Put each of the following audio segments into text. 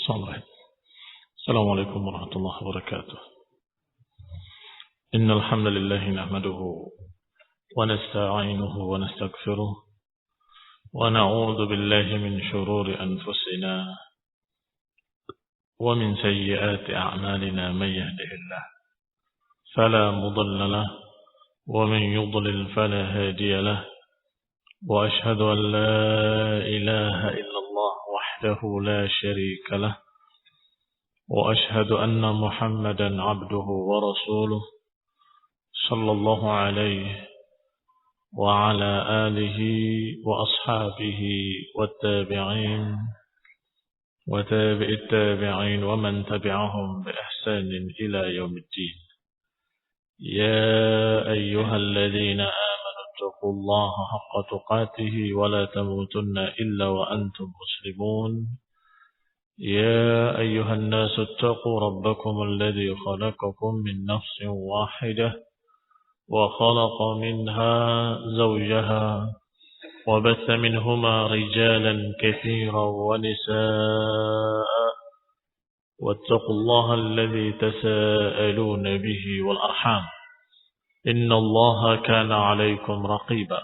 صالح. السلام عليكم ورحمة الله وبركاته. إن الحمد لله نحمده ونستعينه ونستغفره ونعوذ بالله من شرور أنفسنا ومن سيئات أعمالنا. من يهده الله فلا مضل له ومن يضلل فلا هادي له، وأشهد أن لا إله إلا الله وحده لا شريك له، وأشهد أن محمدا عبده ورسوله صلى الله عليه وعلى آله وأصحابه والتابعين وتابع التابعين ومن تبعهم بإحسان إلى يوم الدين. يا أيها الذين آمنوا اتقوا الله حق تقاته ولا تموتن إلا وأنتم مسلمون. يا أيها الناس اتقوا ربكم الذي خلقكم من نفس واحدة وخلق منها زوجها وبث منهما رجالا كثيرا ونساء، واتقوا الله الذي تساءلون به والأرحام إن الله كان عليكم رقيبا.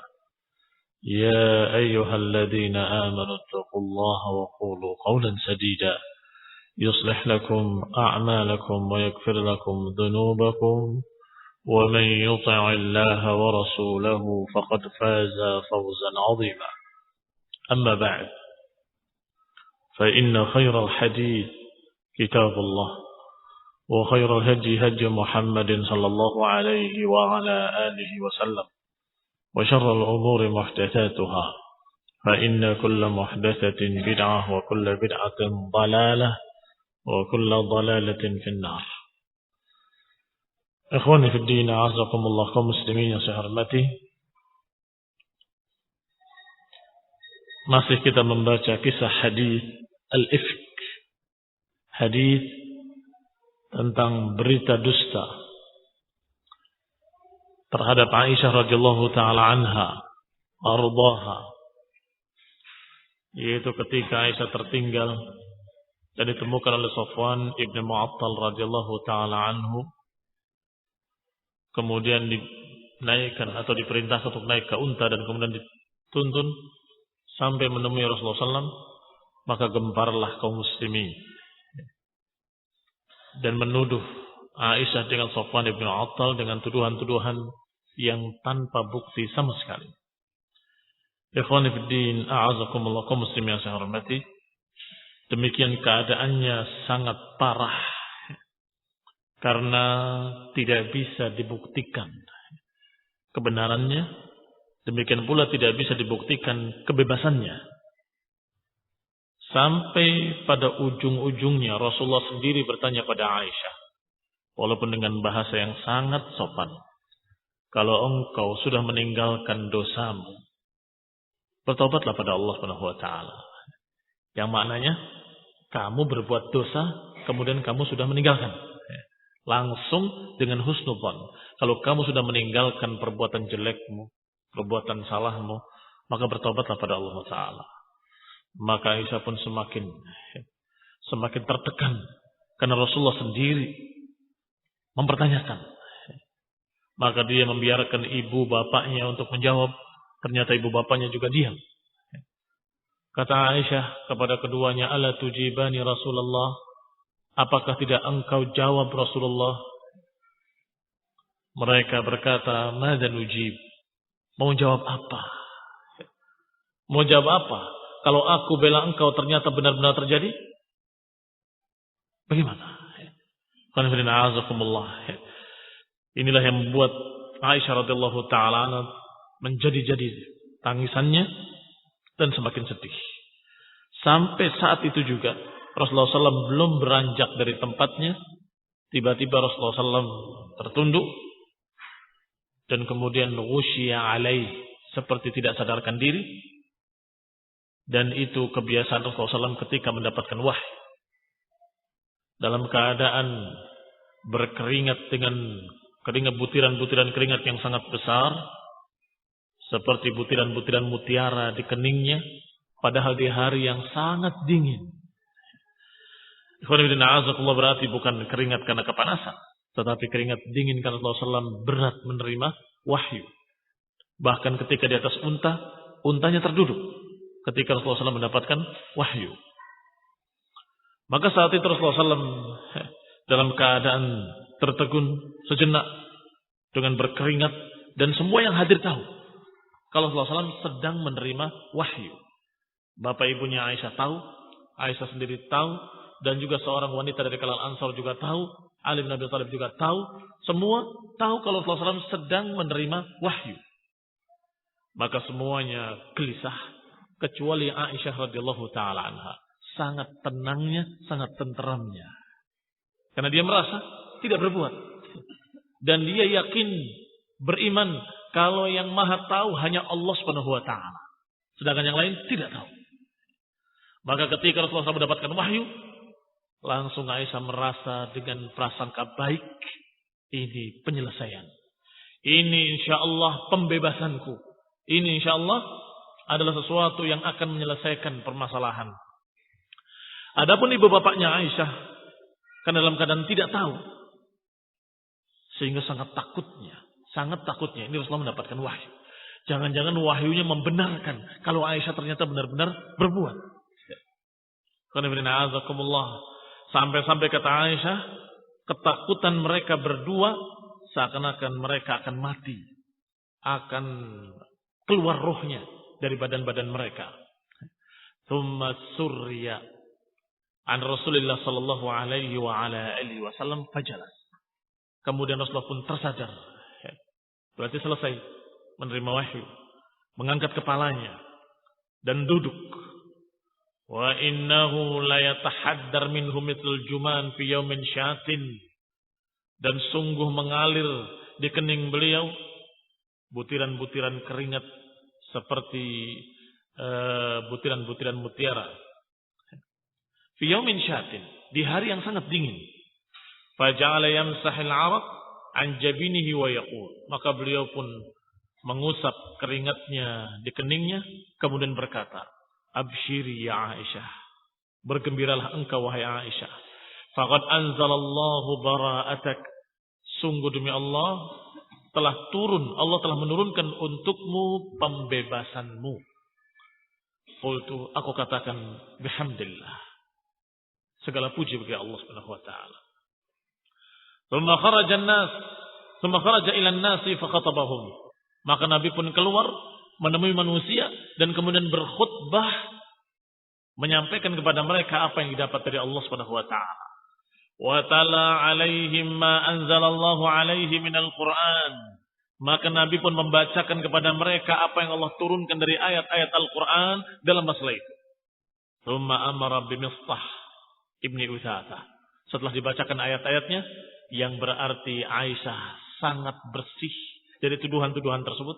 يا أيها الذين آمنوا اتقوا الله وقولوا قولا سديدا يصلح لكم أعمالكم ويغفر لكم ذنوبكم، ومن يطع الله ورسوله فقد فاز فوزا عظيما. أما بعد، فإن خير الحديث كتاب الله، وخير الهدي هدي محمد صلى الله عليه وعلى آله وسلم، وشر الأمور محدثاتها، فإن كل محدثة بدعة وكل بدعة ضلالة وكل ضلالة في النار. Ikhwani fi din, a'azakumullah, kaum muslimin yang saya hormati. Masih kita membaca kisah hadis al-ifk, hadis tentang berita dusta terhadap Aisyah radhiyallahu taala anha ardhaha, yaitu ketika Aisyah tertinggal dan ditemukan oleh Safwan ibn Mu'attal radhiyallahu taala anhu, kemudian dinaikkan atau diperintahkan untuk naik ke unta dan kemudian dituntun sampai menemui Rasulullah SAW, maka gemparlah kaum muslimin dan menuduh Aisyah dengan Safwan ibn Mu'attal dengan tuduhan-tuduhan yang tanpa bukti sama sekali. Ikhwani fid din, a'azakumullah, kaum muslimin yang saya hormati. Demikian keadaannya sangat parah karena tidak bisa dibuktikan kebenarannya, demikian pula tidak bisa dibuktikan kebebasannya. Sampai pada ujung-ujungnya Rasulullah sendiri bertanya pada Aisyah, walaupun dengan bahasa yang sangat sopan, kalau engkau sudah meninggalkan dosamu, bertobatlah pada Allah Subhanahu wa taala. Yang maknanya kamu berbuat dosa kemudian kamu sudah meninggalkan. Langsung dengan husnudzon. Kalau kamu sudah meninggalkan perbuatan jelekmu, perbuatan salahmu, maka bertobatlah pada Allah Ta'ala. Maka Aisyah pun semakin tertekan karena Rasulullah sendiri mempertanyakan. Maka dia membiarkan ibu bapaknya untuk menjawab. Ternyata ibu bapaknya juga diam. Kata Aisyah kepada keduanya, "Ala tujibani Rasulullah? Apakah tidak engkau jawab Rasulullah?" Mereka berkata, "Madza nujib?" Mau jawab apa? Mau jawab apa? Kalau aku bela engkau ternyata benar-benar terjadi? Bagaimana? Inilah yang membuat Aisyah radhiyallahu taala menjadi-jadi tangisannya dan semakin sedih. Sampai saat itu juga Rasulullah SAW belum beranjak dari tempatnya, tiba-tiba Rasulullah SAW tertunduk dan kemudian ghusyiya alaih, seperti tidak sadarkan diri. Dan itu kebiasaan Rasulullah SAW ketika mendapatkan wahyu, dalam keadaan berkeringat dengan butiran-butiran keringat yang sangat besar, seperti butiran-butiran mutiara di keningnya, padahal di hari yang sangat dingin. Ikhwanifidina azakullah berarti bukan keringat karena kepanasan, tetapi keringat dingin karena Rasulullah SAW berat menerima wahyu. Bahkan ketika di atas unta, untanya terduduk ketika Rasulullah SAW mendapatkan wahyu. Maka saat itu Rasulullah SAW dalam keadaan tertegun sejenak dengan berkeringat, dan semua yang hadir tahu kalau Rasulullah SAW sedang menerima wahyu. Bapak ibunya Aisyah tahu, Aisyah sendiri tahu, dan juga seorang wanita dari kalangan Ansar juga tahu, Ali bin Abi Thalib juga tahu, semua tahu kalau Rasulullah SAW sedang menerima wahyu. Maka semuanya gelisah kecuali Aisyah radhiyallahu taala anha. Sangat tenangnya, sangat tenteramnya. Karena dia merasa tidak berbuat. Dan dia yakin, beriman kalau yang Maha tahu hanya Allah Subhanahu wa taala. Sedangkan yang lain tidak tahu. Maka ketika Rasulullah SAW mendapatkan wahyu, langsung Aisyah merasa dengan prasangka baik, ini penyelesaian. Ini insyaallah pembebasanku. Ini insyaallah adalah sesuatu yang akan menyelesaikan permasalahan. Adapun ibu bapaknya Aisyah, kan dalam keadaan tidak tahu. Sehingga sangat takutnya. Ini Rasulullah mendapatkan wahyu. Jangan-jangan wahyunya membenarkan kalau Aisyah ternyata benar-benar berbuat. Sampai-sampai kata Aisyah, ketakutan mereka berdua seakan-akan mereka akan mati. Akan keluar rohnya dari badan-badan mereka. Thumma surya an Rasulullah sallallahu alaihi wa ala alihi wasallam fajalas. Kemudian Rasulullah pun tersadar. Berarti selesai menerima wahyu, mengangkat kepalanya dan duduk. Wa innahu la yatahaddar minhu mithl juman fi yaumin syatin. Dan sungguh mengalir di kening beliau butiran-butiran keringat seperti butiran-butiran mutiara. Fi yaumin syatin, di hari yang sangat dingin. Faja'ala yamsahil 'araq an jabinihi wa yaqul. Maka beliau pun mengusap keringatnya di keningnya, kemudian berkata, "Abshiri ya Aisyah, bergembiralah engkau wahai Aisyah. Faqad anzalallahu bara'atak. Sungguh demi Allah Allah telah menurunkan untukmu pembebasanmu." Qultu, aku katakan, bihamdillah, segala puji bagi Allah Subhanahu wa taala. Tsumma kharaja ila an-nasi fakhatabahum. Maka Nabi pun keluar menemui manusia dan kemudian berkhutbah menyampaikan kepada mereka apa yang didapat dari Allah Subhanahu wa taala. Wa tala 'alaihim ma anzalallahu 'alaihi minal Qur'an. Maka Nabi pun membacakan kepada mereka apa yang Allah turunkan dari ayat-ayat Al-Qur'an dalam masalah itu. Tsumma amara bi Mistah ibni Utsatha. Setelah dibacakan ayat-ayatnya yang berarti Aisyah sangat bersih dari tuduhan-tuduhan tersebut,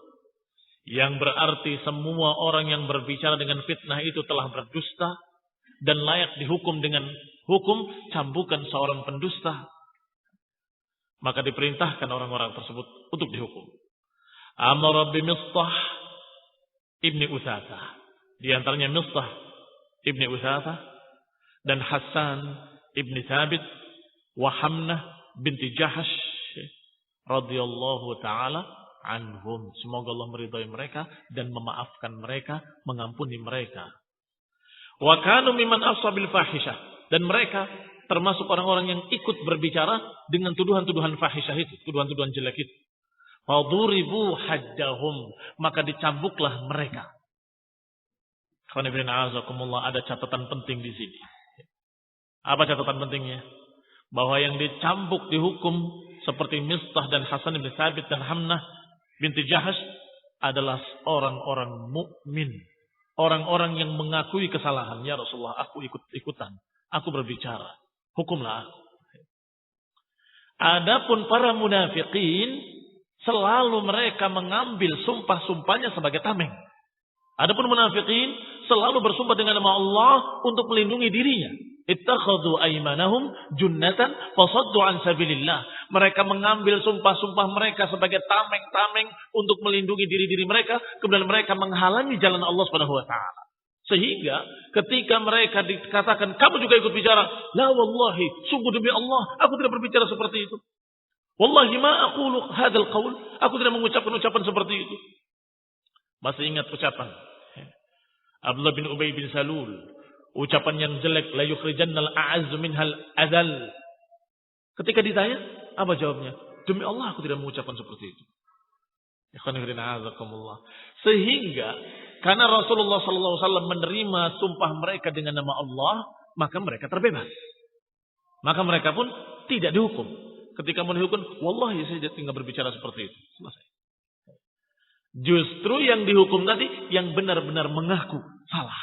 yang berarti semua orang yang berbicara dengan fitnah itu telah berdusta dan layak dihukum dengan hukum cambukan seorang pendusta, maka diperintahkan orang-orang tersebut untuk dihukum. Amara bi Mistah ibni Utsatha, di antaranya Mistah ibni Utsatha dan Hasan ibni Thabit wa Hamnah binti Jahash radhiyallahu taala anhum. Semoga Allah meridhai mereka dan memaafkan mereka, mengampuni mereka. Wa kanu mimman afsabil fahisyah, dan mereka termasuk orang-orang yang ikut berbicara dengan tuduhan-tuduhan fahisyah itu, tuduhan-tuduhan jelek itu. Faduribu haddahum, maka dicambuklah mereka. Ada catatan penting di sini. Apa catatan pentingnya? Bahwa yang dicambuk dihukum seperti Mistah dan Hasan bin Thabit dan Hamnah binti Jahash adalah orang-orang mukmin, orang-orang yang mengakui kesalahan. Ya Rasulullah, aku ikut-ikutan, aku berbicara, hukumlah aku. Adapun para munafikin, selalu mereka mengambil sumpah-sumpahnya sebagai tameng. Adapun munafikin selalu bersumpah dengan nama Allah untuk melindungi dirinya. Ittakhadhu aymanahum junnatan fasaddu an sabilillah. Mereka mengambil sumpah-sumpah mereka sebagai tameng-tameng untuk melindungi diri-diri mereka, kemudian mereka menghalangi jalan Allah Subhanahu wa taala. Sehingga ketika mereka dikatakan, kamu juga ikut bicara. La wallahi, sungguh demi Allah, aku tidak berbicara seperti itu. Wallahi ma aqulu hadzal qaul. Aku tidak mengucapkan ucapan seperti itu. Masih ingat ucapan Abdullah bin Ubay bin Salul. Ucapan yang jelek, la yukhrijannal a'azzu minhal adal. Ketika ditanya, apa jawabnya? Demi Allah aku tidak mengucapkan seperti itu. Sehingga karena Rasulullah SAW menerima sumpah mereka dengan nama Allah, maka mereka terbebas. Maka mereka pun tidak dihukum. Ketika mau dihukum, wallahi saya tinggal berbicara seperti itu. Selesai. Justru yang dihukum tadi yang benar-benar mengaku salah.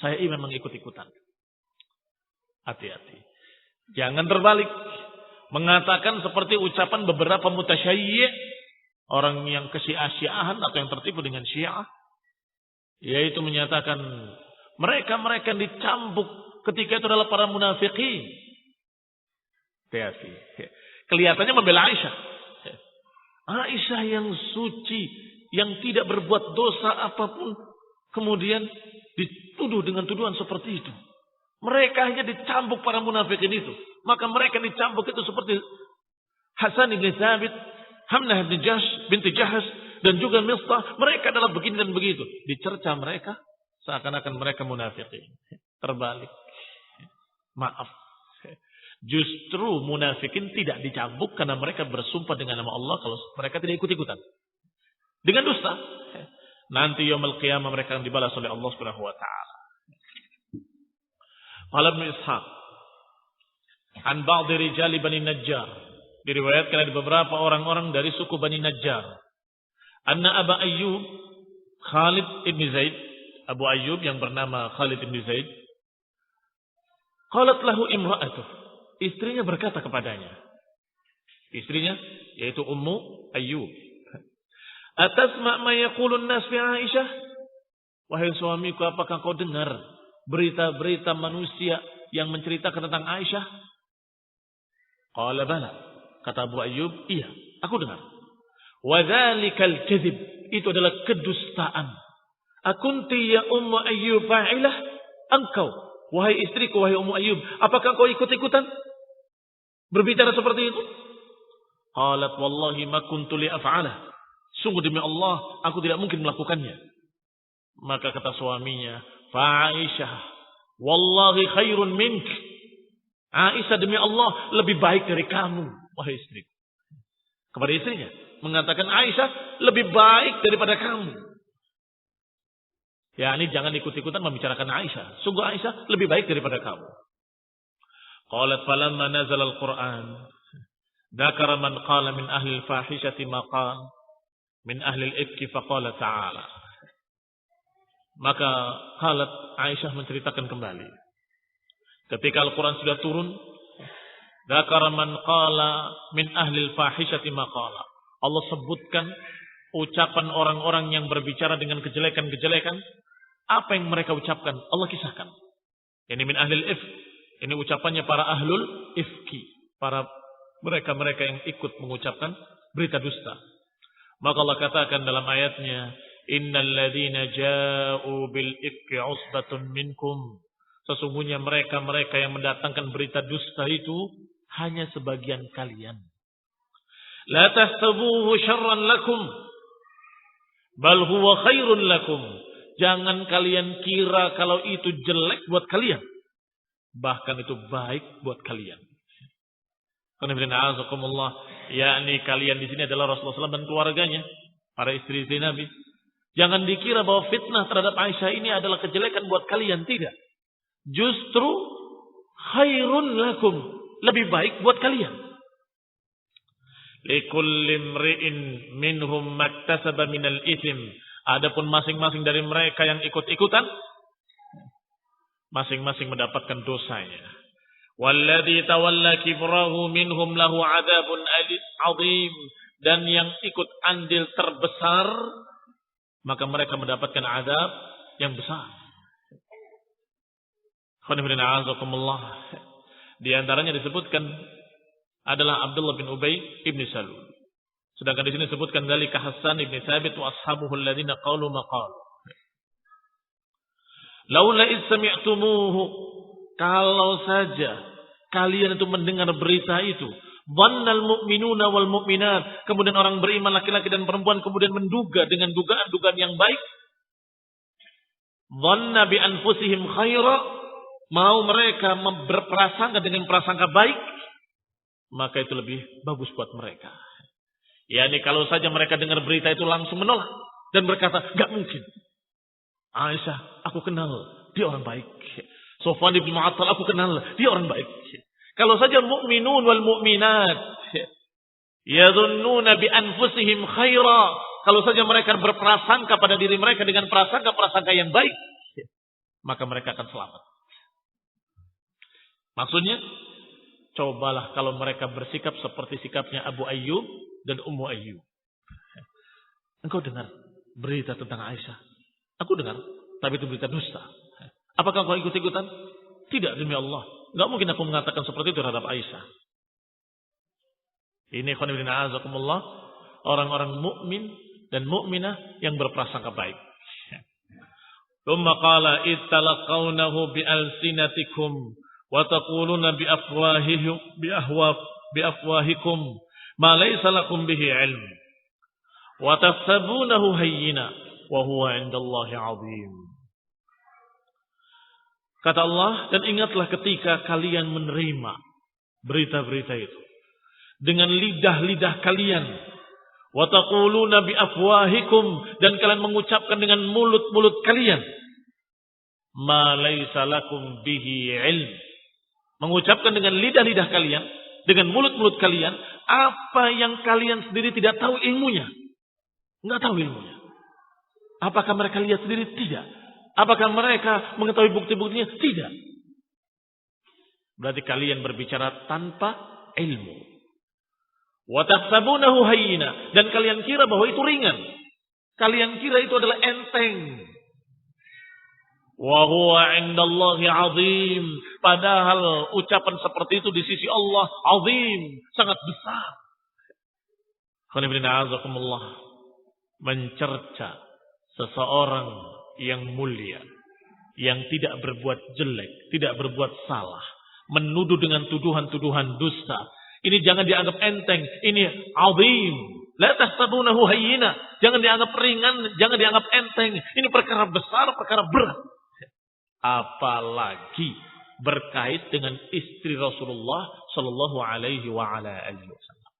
Saya ini memang ikut-ikutan. Hati-hati. Jangan terbalik. Mengatakan seperti ucapan beberapa mutasyayyi', orang yang kesyiah-syiahan atau yang tertipu dengan syiah, yaitu menyatakan mereka-mereka yang dicambuk ketika itu adalah para munafikin. Hati-hati. Kelihatannya membela Aisyah. Aisyah yang suci, yang tidak berbuat dosa apapun, kemudian dituduh dengan tuduhan seperti itu. Mereka hanya dicambuk para munafikin itu. Maka mereka dicambuk itu seperti Hasan bin Thabit, Hamnah binti Jahsh, dan juga Mistah. Mereka adalah begini dan begitu. Dicerca mereka seakan-akan mereka munafikin. Terbalik. Maaf. Justru munafikin tidak dicambuk karena mereka bersumpah dengan nama Allah kalau mereka tidak ikut-ikutan. Dengan dusta. Nanti yaumul qiyamah mereka akan dibalas oleh Allah Subhanahu wa taala. Qala Ibnu Ishaq an ba'd rijal Bani Najjar. Diriwayatkan ada beberapa orang-orang dari suku Bani Najjar. Anna Aba Ayyub Khalid ibn Zaid, Abu Ayyub yang bernama Khalid ibn Zaid, qalat lahu imra'atuh, istrinya berkata kepadanya. Istrinya yaitu Ummu Ayyub. Atasma' ma yaqulun nas fi Aisyah? Wahai suamiku, apakah kau dengar berita-berita manusia yang menceritakan tentang Aisyah? Qala bala. Kata Abu Ayyub, iya, aku dengar. Wa dzalikal kadzib, itu adalah kedustaan. Akunti ya Ummu Ayyub fa'ilah? Engkau, wahai istriku, wahai Ummu Ayyub, apakah kau ikut-ikutan berbicara seperti itu? Qalat wallahi ma kuntu li af'alah. Sungguh demi Allah, aku tidak mungkin melakukannya. Maka kata suaminya, fa Aisyah wallahi khairun mink. Aisyah demi Allah lebih baik dari kamu. Wahai istri. Kepada istrinya. Mengatakan Aisyah lebih baik daripada kamu. Ya, ini jangan ikut-ikutan membicarakan Aisyah. Sungguh Aisyah lebih baik daripada kamu. Qalat falamma nazala al-Quran. Dzakara man qala min ahli al-fahishati ma qala min ahli al-ifki faqala ta'ala. Maka qalat Aisyah menceritakan kembali. Ketika Al-Quran sudah turun, dzakara man qala min ahlil fahishati maqala. Allah sebutkan ucapan orang-orang yang berbicara dengan kejelekan-kejelekan. Apa yang mereka ucapkan? Allah kisahkan. Ini min ahlil ifk. Ini ucapannya para ahlul ifki. Para mereka-mereka yang ikut mengucapkan berita dusta. Maka Allah katakan dalam ayatnya, innal ladzina ja'u bil ifki usbatun minkum. Sesungguhnya mereka-mereka yang mendatangkan berita dusta itu hanya sebagian kalian. La tahsabuhu syarran lakum bal huwa khairun lakum. Jangan kalian kira kalau itu jelek buat kalian. Bahkan itu baik buat kalian. Yakni kalian di sini adalah Rasulullah SAW dan keluarganya, para istri-istri Nabi. Jangan dikira bahwa fitnah terhadap Aisyah ini adalah kejelekan buat kalian. Tidak. Justru khairun lakum, lebih baik buat kalian. Likulli imri'in minhum maktasaba minal itsm. Adapun masing-masing dari mereka yang ikut-ikutan, masing-masing mendapatkan dosanya. Walladzi tawalla kibrahu minhum lahu 'adzabun adzim. Dan yang ikut andil terbesar, maka mereka mendapatkan azab yang besar. Di antaranya disebutkan adalah Abdullah bin Ubay ibn Salul. Sedangkan di sini disebutkan dzalika Hasan ibn Thabit wa ashabuhu alladziina qalu maqal. Laula iz sami'tumuhu, kalau saja kalian itu mendengar berita itu, dhannal mu'minuna wal mu'minat, kemudian orang beriman laki-laki dan perempuan kemudian menduga dengan dugaan-dugaan yang baik, dhanna bi anfusihim khaira, mau mereka berprasangka dengan prasangka baik, maka itu lebih bagus buat mereka. Yani kalau saja mereka dengar berita itu langsung menolak dan berkata, gak mungkin. Aisyah, aku kenal, dia orang baik. Sofwan bin Mu'attal, aku kenal, dia orang baik. Kalau saja mu'minun wal mu'minat yadhunnuna bi anfusihim khaira, kalau saja mereka berprasangka pada diri mereka dengan prasangka-prasangka yang baik, maka mereka akan selamat. Maksudnya, cobalah kalau mereka bersikap seperti sikapnya Abu Ayyub dan Ummu Ayyub. Engkau dengar berita tentang Aisyah? Aku dengar, tapi itu berita dusta. Apakah engkau ikut-ikutan? Tidak, demi Allah. Enggak mungkin aku mengatakan seperti itu terhadap Aisyah. Ini khonibina azakumullah, orang-orang mukmin dan mukminah yang berprasangka baik. Tsumma qala ittalaqawnahu bi alsinatikum wa taquluna bi afwahikum ma laysa lakum bihi ilm wa tahsabunahu hayyina wa huwa 'indallahi 'azim. Kata Allah, dan ingatlah ketika kalian menerima berita-berita itu dengan lidah-lidah kalian, wa taquluna bi afwahikum, dan kalian mengucapkan dengan mulut-mulut kalian, ma laysa lakum bihi ilm, mengucapkan dengan lidah-lidah kalian, dengan mulut-mulut kalian, apa yang kalian sendiri tidak tahu ilmunya. Enggak tahu ilmunya. Apakah mereka lihat sendiri? Tidak. Apakah mereka mengetahui bukti-buktinya? Tidak. Berarti kalian berbicara tanpa ilmu. Wa tahsabunahu hayyina, dan kalian kira bahwa itu ringan. Kalian kira itu adalah enteng. Wa huwa 'indallahi 'azim, padahal ucapan seperti itu di sisi Allah azim, sangat besar. Qanibina azakumullah, mencerca seseorang yang mulia, yang tidak berbuat jelek, tidak berbuat salah, menuduh dengan tuduhan-tuduhan dusta, ini jangan dianggap enteng, ini azim. La tahsabunahu hayyina, jangan dianggap ringan, jangan dianggap enteng. Ini perkara besar, perkara berat. Apalagi berkait dengan istri Rasulullah sallallahu alaihi wasallam,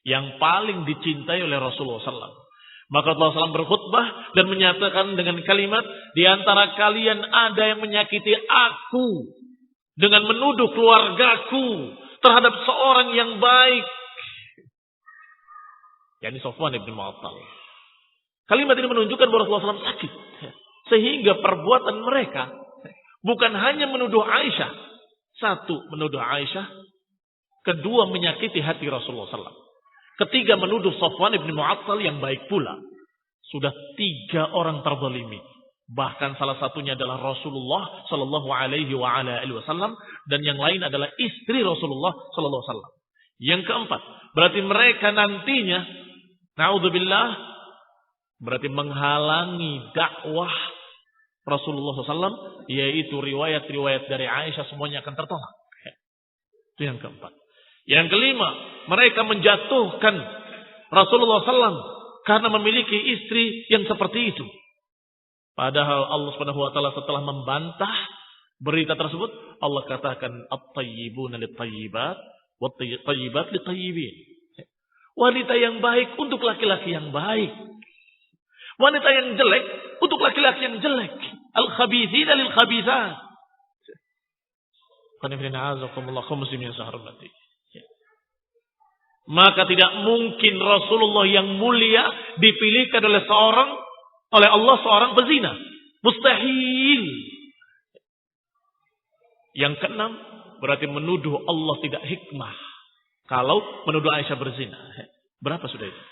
yang paling dicintai oleh Rasulullah sallallahu. Maka Rasulullah SAW berkhutbah dan menyatakan dengan kalimat, di antara kalian ada yang menyakiti aku dengan menuduh keluargaku terhadap seorang yang baik, yakni Sofwan bin Mu'attal. Kalimat ini menunjukkan bahwa Rasulullah SAW sakit, sehingga perbuatan mereka bukan hanya menuduh Aisyah, satu menuduh Aisyah, kedua menyakiti hati Rasulullah SAW. Ketiga menuduh Sofwan bin Mu'attal yang baik pula. Sudah 3 orang terzalimi. Bahkan salah satunya adalah Rasulullah sallallahu alaihi wasallam, dan yang lain adalah istri Rasulullah sallallahu alaihi wasallam. Yang keempat, berarti mereka nantinya naudzubillah, berarti menghalangi dakwah Rasulullah SAW, yaitu riwayat-riwayat dari Aisyah semuanya akan tertolak. Itu yang keempat. Yang kelima, mereka menjatuhkan Rasulullah SAW karena memiliki istri yang seperti itu. Padahal Allah Subhanahu wa taala setelah membantah berita tersebut, Allah katakan at-tayyibuna lit-tayyibat wat-tayyibat lit-tayyibin. Wanita yang baik untuk laki-laki yang baik. Wanita yang jelek untuk laki-laki yang jelek. Al-khabithina lil-khabithat. Qanifina azakumullah muslimin saharbati. Maka tidak mungkin Rasulullah yang mulia dipilihkan oleh Allah seorang pezina. Mustahil. Yang keenam, berarti menuduh Allah tidak hikmah kalau menuduh Aisyah berzina. Berapa sudah itu?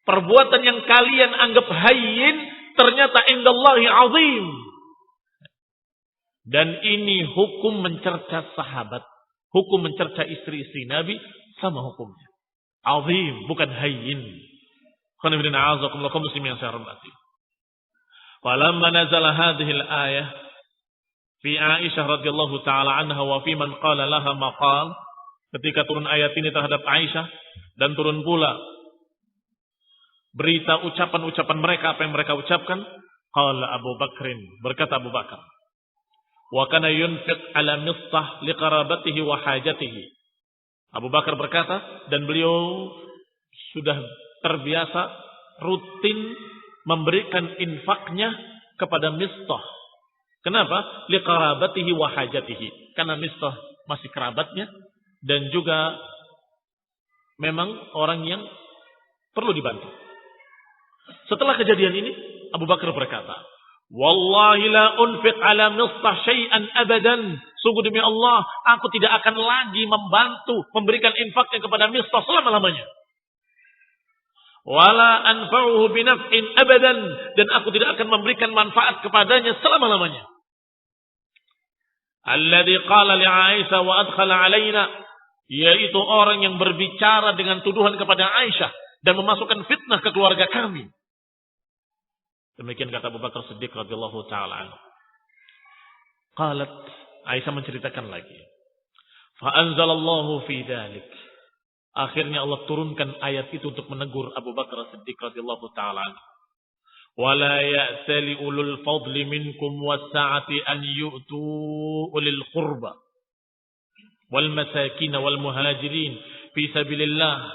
Perbuatan yang kalian anggap hayyin ternyata indallahi azim. Dan ini hukum mencerca sahabat, hukum mencerca istri-istri Nabi sama hukumnya. Azim, bukan hayyin. Qanibina a'azakumullah muslimin yang saya hormati. Falamma nazala hadhihi al-ayah fi Aisyah radhiyallahu taala anha wa fi man qala laha maqal, ketika turun ayat ini terhadap Aisyah dan turun pula berita ucapan-ucapan mereka, apa yang mereka ucapkan, qala Abu Bakrin, berkata Abu Bakar, wa kana yunfiq ala Mistah liqarabatihi wa hajatihi. Abu Bakar berkata, dan beliau sudah terbiasa rutin memberikan infaknya kepada Mistah. Kenapa? Liqarabatihi wa hajatihi. Karena Mistah masih kerabatnya dan juga memang orang yang perlu dibantu. Setelah kejadian ini, Abu Bakar berkata, wallahi la unfiq ala Mistah syai'an abadan. Sungguh demi Allah, aku tidak akan lagi membantu, memberikan infaknya kepada Mistah selama-lamanya. Wala anfa'uhu binaf'in abadan. Dan aku tidak akan memberikan manfaat kepadanya selama-lamanya. Alladhi qala li Aisyah wa adkhala alaina. Yaitu orang yang berbicara dengan tuduhan kepada Aisyah dan memasukkan fitnah ke keluarga kami. Demikian kata Abu Bakar Siddiq radhiyallahu taala anhu. Qalat, Aisyah menceritakan lagi. Fa anzalallahu fi dzalik. Akhirnya Allah turunkan ayat itu untuk menegur Abu Bakar Siddiq radhiyallahu taala anhu. Wala ya'tali ulul fadli minkum was-sa'ati an yu'tu ulil qurba wal masakin wal muhajirin fi sabilillah.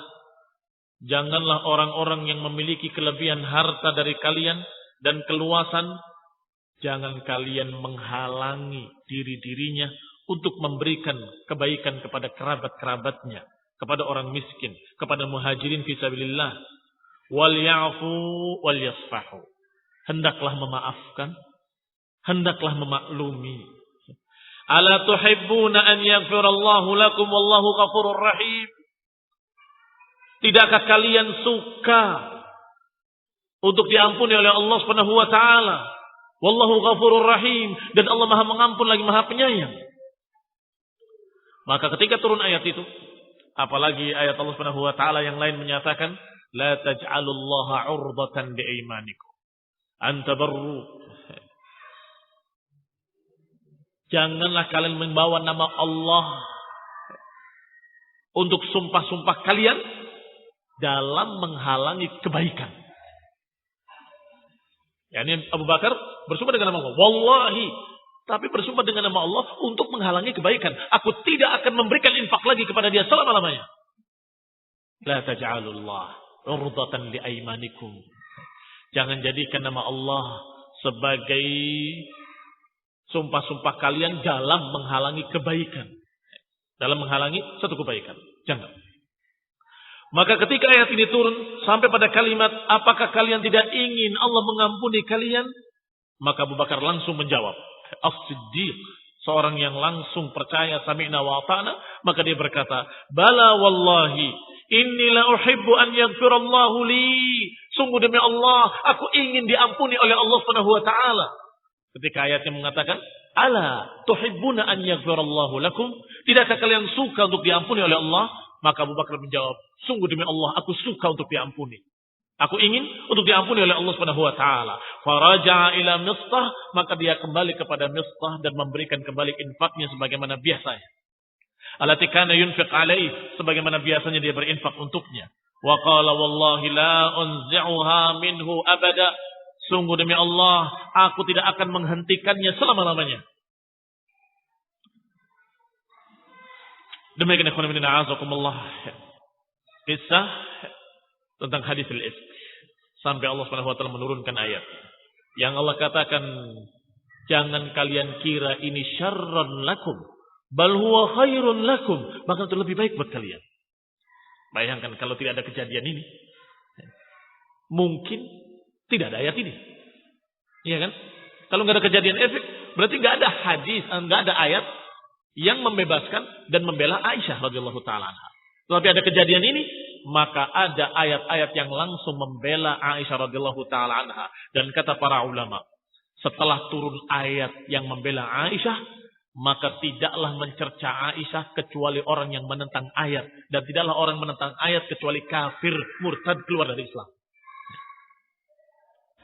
Janganlah orang-orang yang memiliki kelebihan harta dari kalian dan keluasan, jangan kalian menghalangi diri-dirinya untuk memberikan kebaikan kepada kerabat-kerabatnya, kepada orang miskin, kepada muhajirin fi sabilillah. Wal ya'fu wal yasfahu. Hendaklah memaafkan, hendaklah memaklumi. Ala tuhibbuna an yaghfirallahu lakum wallahu ghafurur rahim. Tidakkah kalian suka untuk diampuni oleh Allah Subhanahu wa taala? Wallahu ghafurur rahim, dan Allah Maha mengampun lagi Maha penyayang. Maka ketika turun ayat itu, apalagi ayat Allah Subhanahu wa taala yang lain menyatakan, la taj'alullaha 'urdatan liaymanikum an tabarru. Janganlah kalian membawa nama Allah untuk sumpah-sumpah kalian dalam menghalangi kebaikan. Yani Abu Bakar bersumpah dengan nama Allah, wallahi, tapi bersumpah dengan nama Allah untuk menghalangi kebaikan. Aku tidak akan memberikan infak lagi kepada dia selama-lamanya. La taj'alullah 'urdatan liaymanikum. Jangan jadikan nama Allah sebagai sumpah-sumpah kalian dalam menghalangi kebaikan. Dalam menghalangi satu kebaikan. Jangan. Maka ketika ayat ini turun sampai pada kalimat, apakah kalian tidak ingin Allah mengampuni kalian? Maka Abu Bakar langsung menjawab. As-Siddiq, seorang yang langsung percaya sami'na wa ata'na, maka dia berkata, bala wallahi, inni la uhibbu an yaghfirallahu li. Sungguh demi Allah, aku ingin diampuni oleh Allah Subhanahu wa taala. Ketika ayatnya mengatakan, ala tuhibbuna an yaghfirallahu lakum? Tidakkah kalian suka untuk diampuni oleh Allah? Maka Abu Bakar menjawab, sungguh demi Allah, aku suka untuk diampuni. Aku ingin untuk diampuni oleh Allah Subhanahu wa taala. Faraja'a ila Mistah, maka dia kembali kepada Mistah dan memberikan kembali infaknya sebagaimana biasanya. Allati kana yunfiq alaih, sebagaimana biasanya dia berinfak untuknya. Wa qala wallahi la unzi'uha minhu abada. Sungguh demi Allah, aku tidak akan menghentikannya selama-lamanya. Demikian ikhwan fillah azakumullah. Kisah tentang hadis al-ifk. Sampai Allah Subhanahu wa taala menurunkan ayat yang Allah katakan, jangan kalian kira ini syarran lakum, bal huwa khairun lakum, bahkan itu lebih baik buat kalian. Bayangkan kalau tidak ada kejadian ini, mungkin tidak ada ayat ini. Iya kan? Kalau nggak ada kejadian efek, berarti nggak ada hadis, nggak ada ayat yang membebaskan dan membela Aisyah radhiyallahu taala anha. Tapi ada kejadian ini, maka ada ayat-ayat yang langsung membela Aisyah radhiyallahu taala anha. Dan kata para ulama, setelah turun ayat yang membela Aisyah, maka tidaklah mencerca Aisyah kecuali orang yang menentang ayat, dan tidaklah orang menentang ayat kecuali kafir, murtad, keluar dari Islam.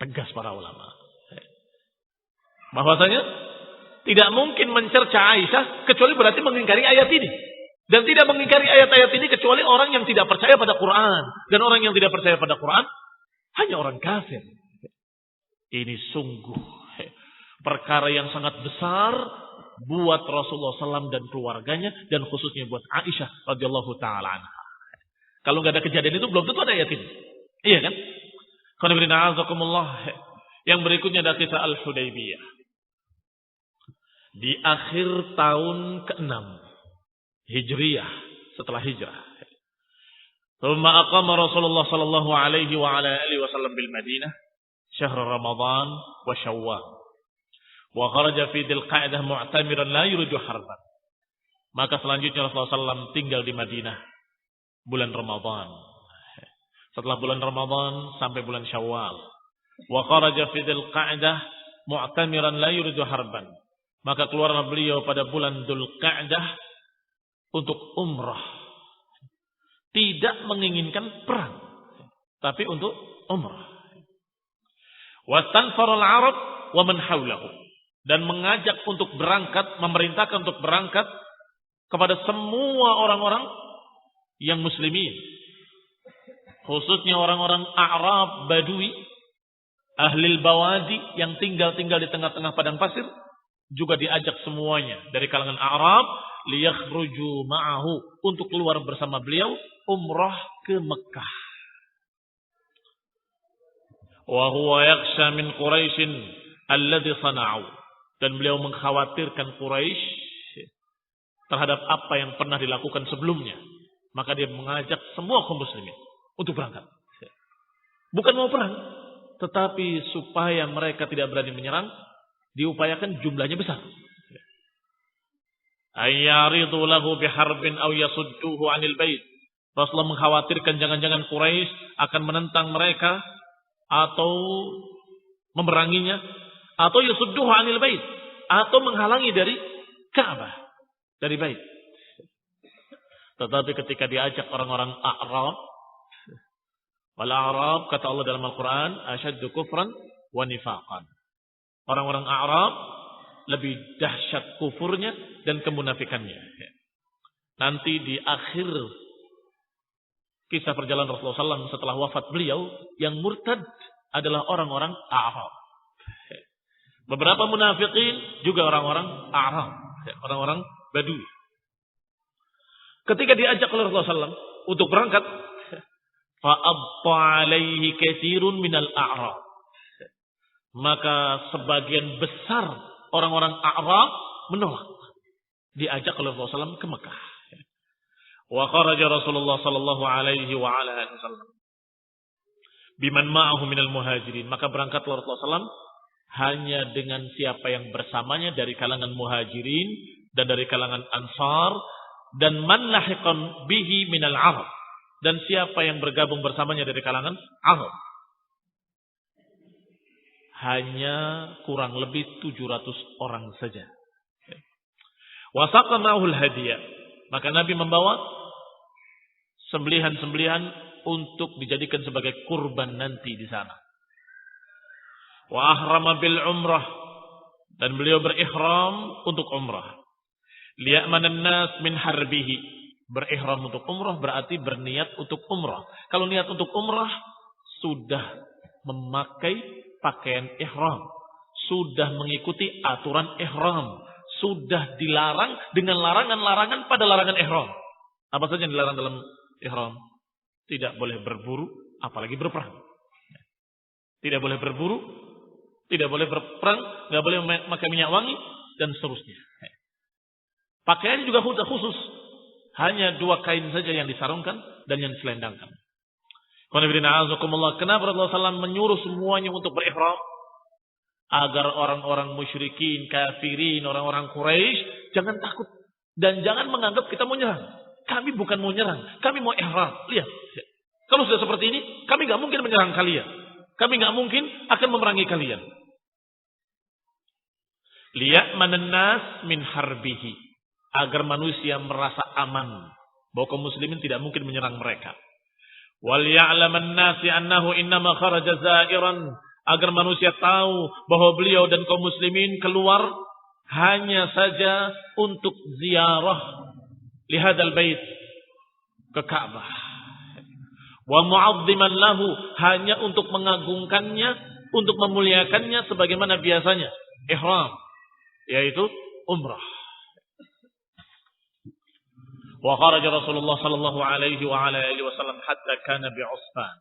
Tegas para ulama. Bahwasanya tidak mungkin mencerca Aisyah kecuali berarti mengingkari ayat ini. Dan tidak mengingkari ayat-ayat ini kecuali orang yang tidak percaya pada Quran. Dan orang yang tidak percaya pada Quran hanya orang kafir. Ini sungguh perkara yang sangat besar buat Rasulullah SAW dan keluarganya, dan khususnya buat Aisyah radhiyallahu taala anha. Kalau nggak ada kejadian itu belum tentu ada ayat ini. Iya kan? Yang berikutnya ada kisah Al-Hudaybiyah. Di akhir tahun ke-6 Hijriyah, setelah hijrah. Thumma aqama Rasulullah sallallahu alaihi wa ala alihi wasallam bil Madinah syahr Ramadan wa Syawal. Wa kharaja fi Dzil Qa'dah mu'tamiran la yuridu harban. Maka selanjutnya Rasulullah SAW tinggal di Madinah bulan Ramadan. Setelah bulan Ramadan sampai bulan Syawal. Wa kharaja fi Dzil Qa'dah mu'tamiran la yuridu harban. Maka keluarlah beliau pada bulan Dzul Qa'dah untuk umrah. Tidak menginginkan perang, tapi untuk umrah. Wastanfara al-Arab wa man hawlahu, dan mengajak untuk berangkat, memerintahkan untuk berangkat kepada semua orang-orang yang muslimin, khususnya orang-orang A'rab Badui, ahli bawadi yang tinggal di tengah-tengah padang pasir, juga diajak semuanya dari kalangan Arab liyakhruju ma'ahu, untuk keluar bersama beliau umrah ke Mekah. Wa huwa yakhsha min Quraisy alladhi sana'u, dan beliau mengkhawatirkan Quraisy terhadap apa yang pernah dilakukan sebelumnya. Maka dia mengajak semua kaum muslimin untuk berangkat. Bukan mau perang, tetapi supaya mereka tidak berani menyerang, diupayakan jumlahnya besar. Ayyaridu lahu biharbin aw yasudduhu 'anil bait. Rasulullah mengkhawatirkan jangan-jangan Quraisy akan menentang mereka atau memeranginya, atau yasudduhu 'anil bait, atau menghalangi dari Ka'bah, dari bait. Tetapi ketika diajak orang-orang A'rab, wal A'rab kata Allah dalam Al-Qur'an asyaddu kufran wa nifaqan. Orang-orang A'rab lebih dahsyat kufurnya dan kemunafikannya. Nanti di akhir kisah perjalanan Rasulullah SAW setelah wafat beliau, yang murtad adalah orang-orang A'rab. Beberapa munafikin juga orang-orang A'rab, orang-orang Badui. Ketika diajak oleh Rasulullah SAW untuk berangkat, fa'abta alaihi katsirun minal A'rab, maka sebagian besar orang-orang A'rab menolak diajak oleh Rasulullah SAW ke Mekah. Wa kharaja Rasulullah sallallahu alaihi wa ala alihi wasallam biman ma'ahu minal muhajirin, maka berangkatlah Rasulullah SAW hanya dengan siapa yang bersamanya dari kalangan muhajirin dan dari kalangan ansar, dan man lahiqan bihi minal arab, dan siapa yang bergabung bersamanya dari kalangan Arab. Hanya kurang lebih 700 orang saja. Wasaqa ma'ahul hadiyah, maka Nabi membawa sembelihan-sembelihan untuk dijadikan sebagai kurban nanti di sana. Wa ahrama bil umrah, dan beliau berihram untuk umrah. Liya'manan nas min harbihi, berihram untuk umrah berarti berniat untuk umrah. Kalau niat untuk umrah sudah memakai pakaian ihram, sudah mengikuti aturan ihram, sudah dilarang dengan larangan-larangan pada larangan ihram. Apa saja yang dilarang dalam ihram? Tidak boleh berburu, apalagi berperang. Tidak boleh berburu, tidak boleh berperang, tidak boleh memakai minyak wangi, dan seterusnya. Pakaian juga khusus, hanya 2 kain saja yang disarungkan dan yang diselendangkan. Kenapa Rasulullah SAW menyuruh semuanya untuk berihram? Agar orang-orang musyrikin, kafirin, orang-orang Quraisy jangan takut dan jangan menganggap kita mau nyerang. Kami bukan mau nyerang, kami mau ihram. Lihat, kalau sudah seperti ini, kami nggak mungkin menyerang kalian. Kami nggak mungkin akan memerangi kalian. Liya'manan nas min harbihi, agar manusia merasa aman bahwa kaum muslimin tidak mungkin menyerang mereka. Wal ya'laman nasi annahu innama kharaja za'iran, agar manusia tahu bahwa beliau dan kaum muslimin keluar hanya saja untuk ziarah lihadal bait, ke Ka'bah. Wa mu'azziman lahu, hanya untuk mengagungkannya, untuk memuliakannya sebagaimana biasanya ihram, yaitu umrah. Wa kharaja Rasulullah sallallahu alaihi wa ala alihi wasallam hatta kana bi Usfan.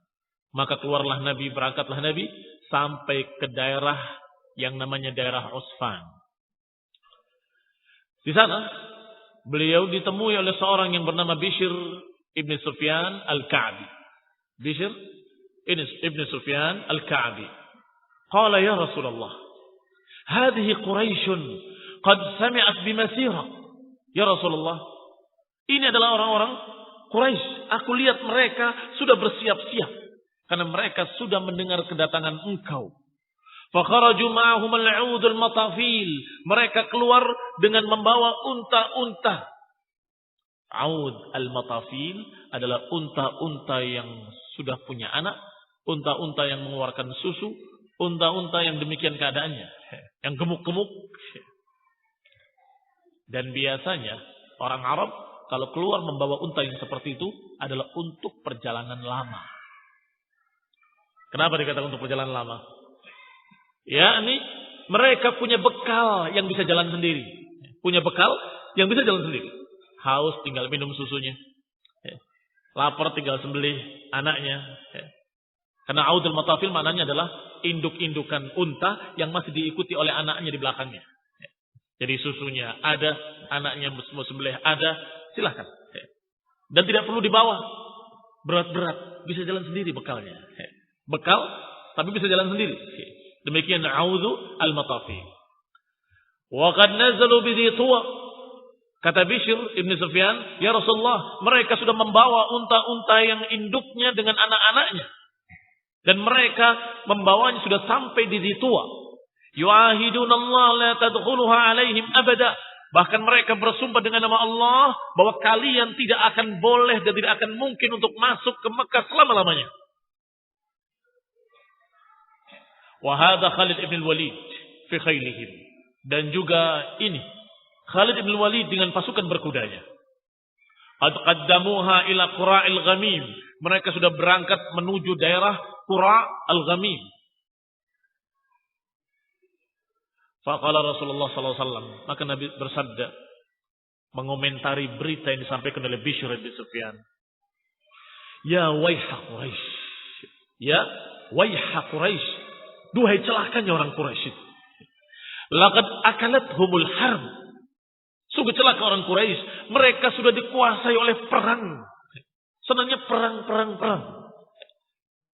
Maka keluarlah Nabi, berangkatlah Nabi sampai ke daerah yang namanya daerah Usfan. Di sana beliau ditemui oleh seorang yang bernama Bishr ibn Sufyan al-Ka'bi. Bishr ibn Sufyan al-Ka'bi. Qala ya Rasulullah, hadhihi Quraisyun qad sami'at bimasirah. Ya Rasulullah, ini adalah orang-orang Quraisy. Aku lihat mereka sudah bersiap-siap karena mereka sudah mendengar kedatangan engkau. Fakharaju ma'ahum al-'ud al-matafil. Mereka keluar dengan membawa unta-unta. 'Ud al-matafil adalah unta-unta yang sudah punya anak, unta-unta yang mengeluarkan susu, unta-unta yang demikian keadaannya, yang gemuk-gemuk. Dan biasanya orang Arab kalau keluar membawa unta yang seperti itu adalah untuk perjalanan lama. Kenapa dikatakan untuk perjalanan lama? Yakni mereka punya bekal yang bisa jalan sendiri. Punya bekal yang bisa jalan sendiri. Haus tinggal minum susunya. Lapar tinggal sembelih anaknya. Karena audul matafil maknanya adalah induk-indukan unta yang masih diikuti oleh anaknya di belakangnya. Jadi susunya ada, anaknya mau sembelih ada, silahkan. Dan tidak perlu dibawa berat-berat, bisa jalan sendiri bekalnya. Bekal tapi bisa jalan sendiri. Demikian audhu al-matafil. Wa qad nazalu bi Tuwa. Kata Bishr ibn Sufyan, ya Rasulullah, mereka sudah membawa unta-unta yang induknya dengan anak-anaknya. Dan mereka membawanya sudah sampai di Tuwa. Yu'ahiduna Allah la tadkhuluha alaihim abada. Bahkan mereka bersumpah dengan nama Allah bahwa kalian tidak akan boleh dan tidak akan mungkin untuk masuk ke Mekah selama-lamanya. Wa hadha Khalid ibn Walid fi khailihim. Dan juga ini Khalid ibn Walid dengan pasukan berkudanya. Qad qaddamuha ila Qura'il Ghamim. Mereka sudah berangkat menuju daerah Qura' al-Ghamim. Faqala Rasulullah sallallahu alaihi wasallam, maka Nabi bersabda mengomentari berita yang disampaikan oleh Bishr bin Sufyan. Ya waiha Quraisy. Ya waiha Quraisy. Duhai celakanya orang Quraisy. Laqad akalathumul harb. Sungguh celaka orang Quraisy. Mereka sudah dikuasai oleh perang. Senangnya perang.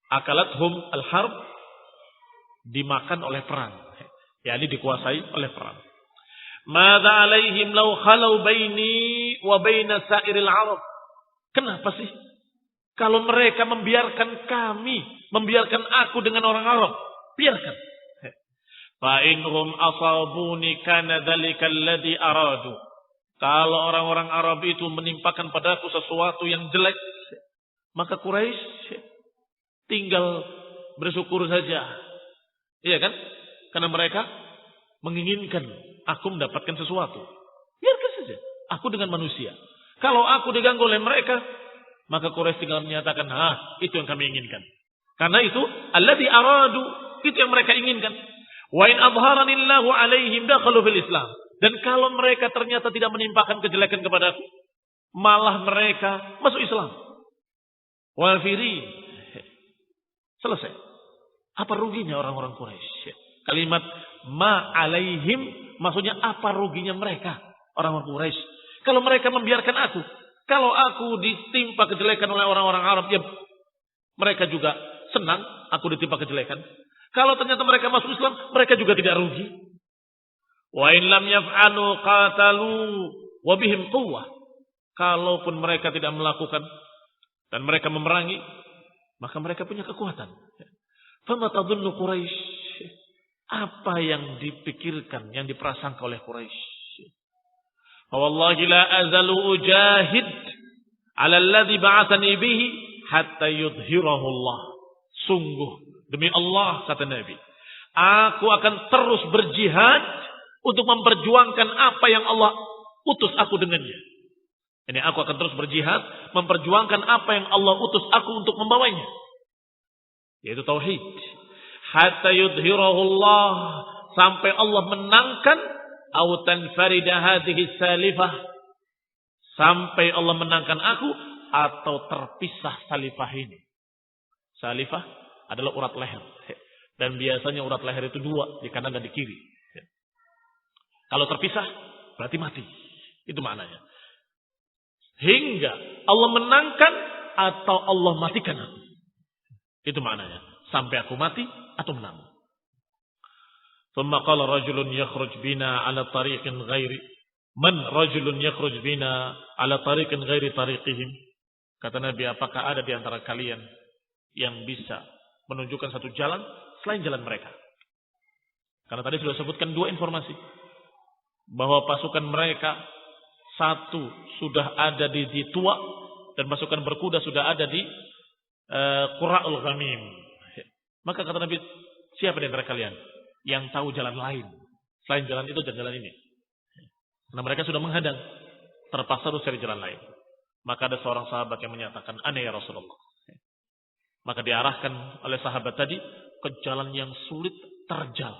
Akalathum al-harb, dimakan oleh perang. yakni dikuasai oleh perang. Madza alaihim law khalau baini wa baina sa'iril Arab. Kenapa sih kalau mereka membiarkan aku dengan orang Arab? Biarkan. Fa inhum asabuni kana dzalikal ladzi aradu. Kalau orang-orang Arab itu menimpakan padaku sesuatu yang jelek, maka Quraisy tinggal bersyukur saja. Iya kan? Karena mereka menginginkan aku mendapatkan sesuatu. Biarkan saja. Aku dengan manusia. Kalau aku diganggu oleh mereka, maka Quraisy tinggal menyatakan, itu yang kami inginkan. Karena itu, alladzi aradu, itu yang mereka inginkan. Wa in adharanillahu alaihim dakhalu fil Islam. Dan kalau mereka ternyata tidak menimpakan kejelekan kepadaku, malah mereka masuk Islam. Wafirin. Selesai. Apa ruginya orang-orang Quraisy? Kalimat ma alaihim maksudnya apa ruginya mereka orang-orang Quraisy? Kalau mereka membiarkan aku, kalau aku ditimpa kejelekan oleh orang-orang Arab, ya mereka juga senang aku ditimpa kejelekan. Kalau ternyata mereka masuk Islam, mereka juga tidak rugi. Wa in lam yaf'alu qatalu wa bihim quwwah. Kalaupun mereka tidak melakukan dan mereka memerangi, maka mereka punya kekuatan. Fama tadhunnu Quraisy? Apa yang dipikirkan, yang diprasangka oleh Quraisy? Wallahi la azalu ujahid 'ala alladhi ba'athani bihi hatta yudhhirahu Allah. Sungguh demi Allah, kata Nabi, Aku akan terus berjihad untuk memperjuangkan apa yang Allah utus aku dengannya. Ini aku akan terus berjihad memperjuangkan apa yang Allah utus aku untuk membawanya. Yaitu tauhid. Hatta yudhirahu Allah, sampai Allah menangkan au tanfarida hadhihi salifah, sampai Allah menangkan aku atau terpisah salifah ini. Salifah adalah urat leher. Dan biasanya urat leher itu dua, di kanan dan di kiri. Kalau terpisah, berarti mati. Itu maknanya. Hingga Allah menangkan atau Allah matikan aku. Itu maknanya. Sampai aku mati atau menang. ثم قال رجل يخرج بنا على طريق غير من رجل يخرج بنا على طريق غير طريقهم. Kata Nabi, apakah ada di antara kalian yang bisa menunjukkan satu jalan selain jalan mereka? Karena tadi sudah sebutkan dua informasi. Bahwa pasukan mereka satu sudah ada di Tua dan pasukan berkuda sudah ada di Qura'ul Ghamim. Maka kata Nabi, siapa di antara kalian yang tahu jalan lain selain jalan itu dan jalan ini? Karena mereka sudah menghadang, terpaksa harus cari jalan lain. Maka ada seorang sahabat yang menyatakan, "Ana ya Rasulullah." Maka diarahkan oleh sahabat tadi ke jalan yang sulit terjal,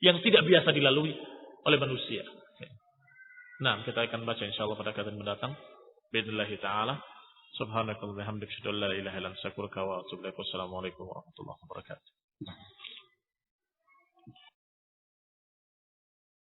yang tidak biasa dilalui oleh manusia. Nah, kita akan baca insyaallah pada kajian mendatang. Bismillahirrahmanirrahim taala. Subhanakallahumma wa bihamdika, asyhadu an la ilaha illa anta, astaghfiruka wa atubu ilaik. Wassalamualaikum warahmatullahi wabarakatuh.